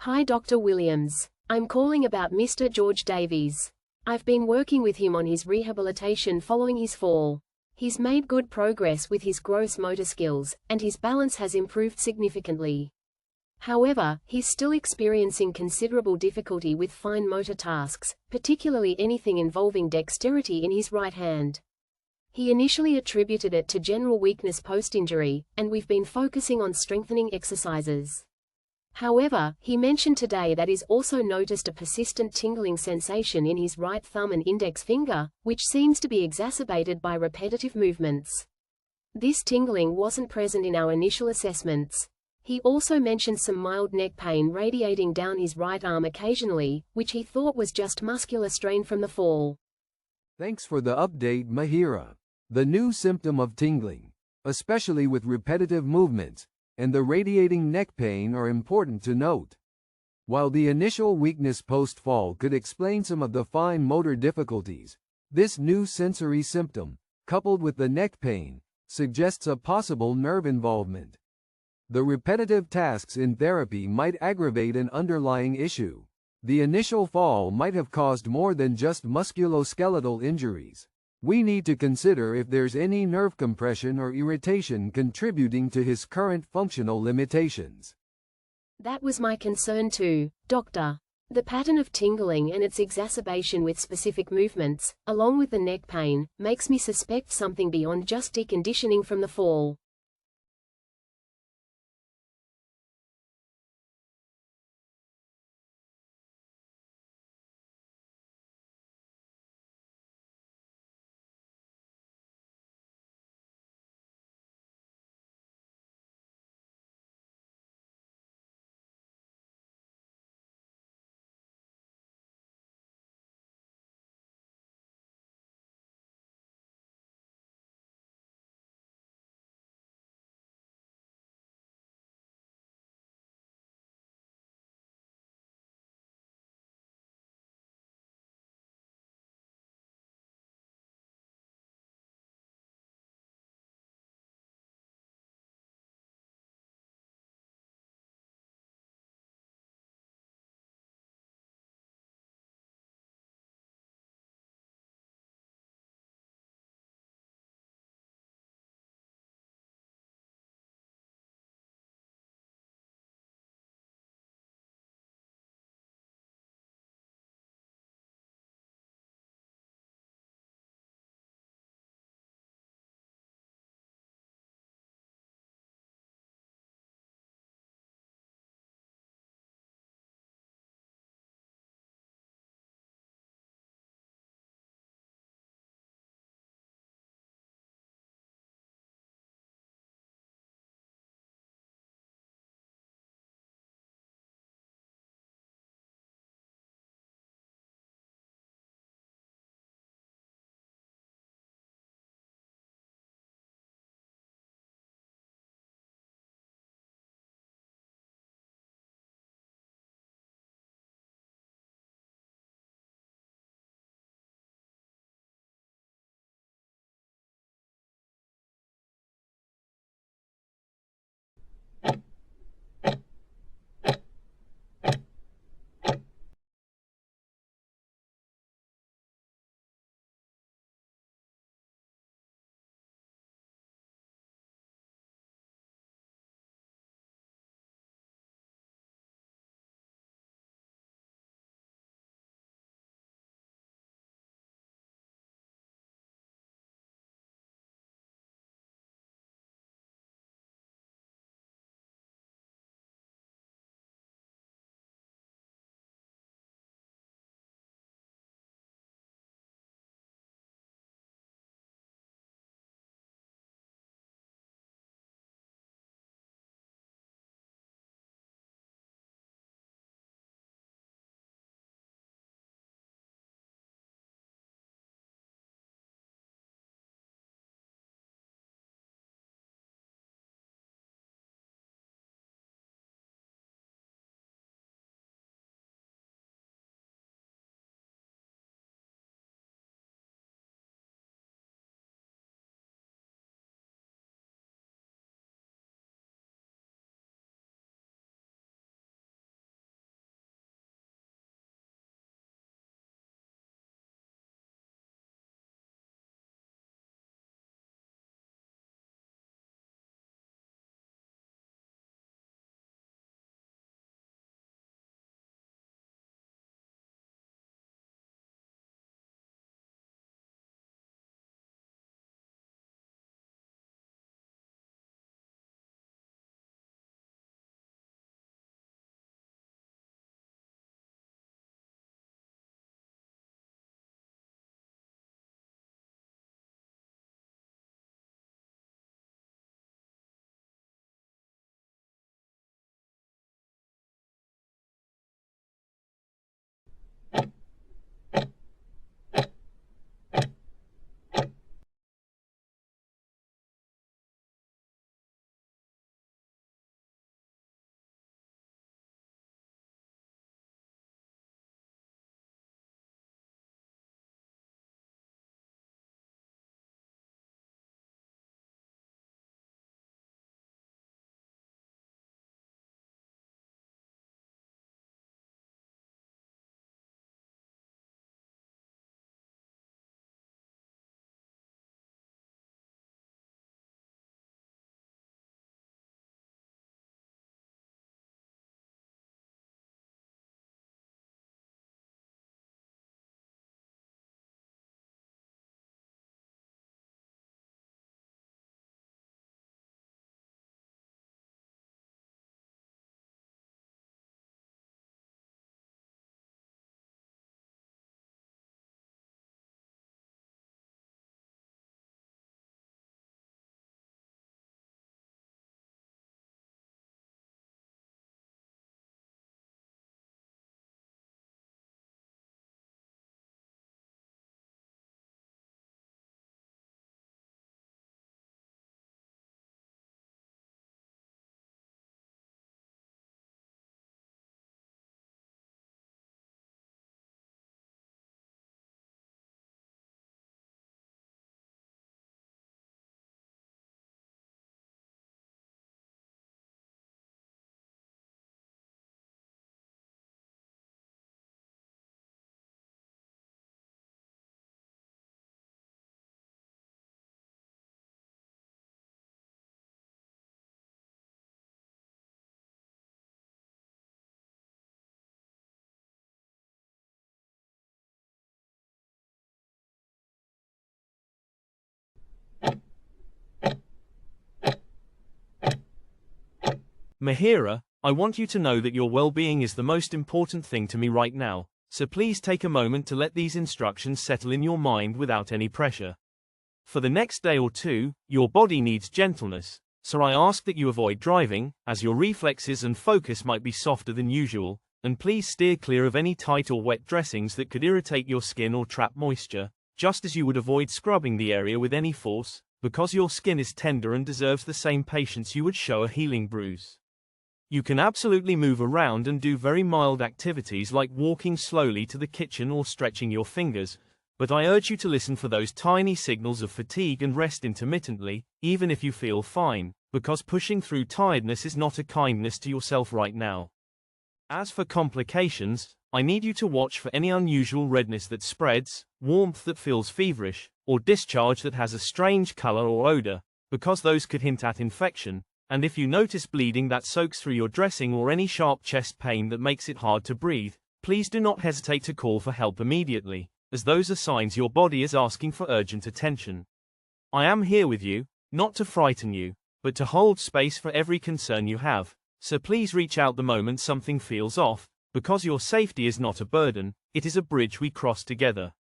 Hi Dr. Williams. I'm calling about Mr. George Davies. I've been working with him on his rehabilitation following his fall. He's made good progress with his gross motor skills, and his balance has improved significantly. However, he's still experiencing considerable difficulty with fine motor tasks, particularly anything involving dexterity in his right hand. He initially attributed it to general weakness post-injury, and we've been focusing on strengthening exercises. However, he mentioned today that he's also noticed a persistent tingling sensation in his right thumb and index finger, which seems to be exacerbated by repetitive movements. This tingling wasn't present in our initial assessments. He also mentioned some mild neck pain radiating down his right arm occasionally, which he thought was just muscular strain from the fall. Thanks for the update, Mahira. The new symptom of tingling, especially with repetitive movements, and the radiating neck pain are important to note. While the initial weakness post-fall could explain some of the fine motor difficulties, this new sensory symptom, coupled with the neck pain, suggests a possible nerve involvement. The repetitive tasks in therapy might aggravate an underlying issue. The initial fall might have caused more than just musculoskeletal injuries. We need to consider if there's any nerve compression or irritation contributing to his current functional limitations. That was my concern too, Doctor. The pattern of tingling and its exacerbation with specific movements, along with the neck pain, makes me suspect something beyond just deconditioning from the fall. Mihira, I want you to know that your well-being is the most important thing to me right now, so please take a moment to let these instructions settle in your mind without any pressure. For the next day or two, your body needs gentleness, so I ask that you avoid driving, as your reflexes and focus might be softer than usual, and please steer clear of any tight or wet dressings that could irritate your skin or trap moisture, just as you would avoid scrubbing the area with any force, because your skin is tender and deserves the same patience you would show a healing bruise. You can absolutely move around and do very mild activities like walking slowly to the kitchen or stretching your fingers, but I urge you to listen for those tiny signals of fatigue and rest intermittently, even if you feel fine, because pushing through tiredness is not a kindness to yourself right now. As for complications, I need you to watch for any unusual redness that spreads, warmth that feels feverish, or discharge that has a strange color or odor, because those could hint at infection, and if you notice bleeding that soaks through your dressing or any sharp chest pain that makes it hard to breathe, please do not hesitate to call for help immediately, as those are signs your body is asking for urgent attention. I am here with you, not to frighten you, but to hold space for every concern you have, so please reach out the moment something feels off, because your safety is not a burden, it is a bridge we cross together.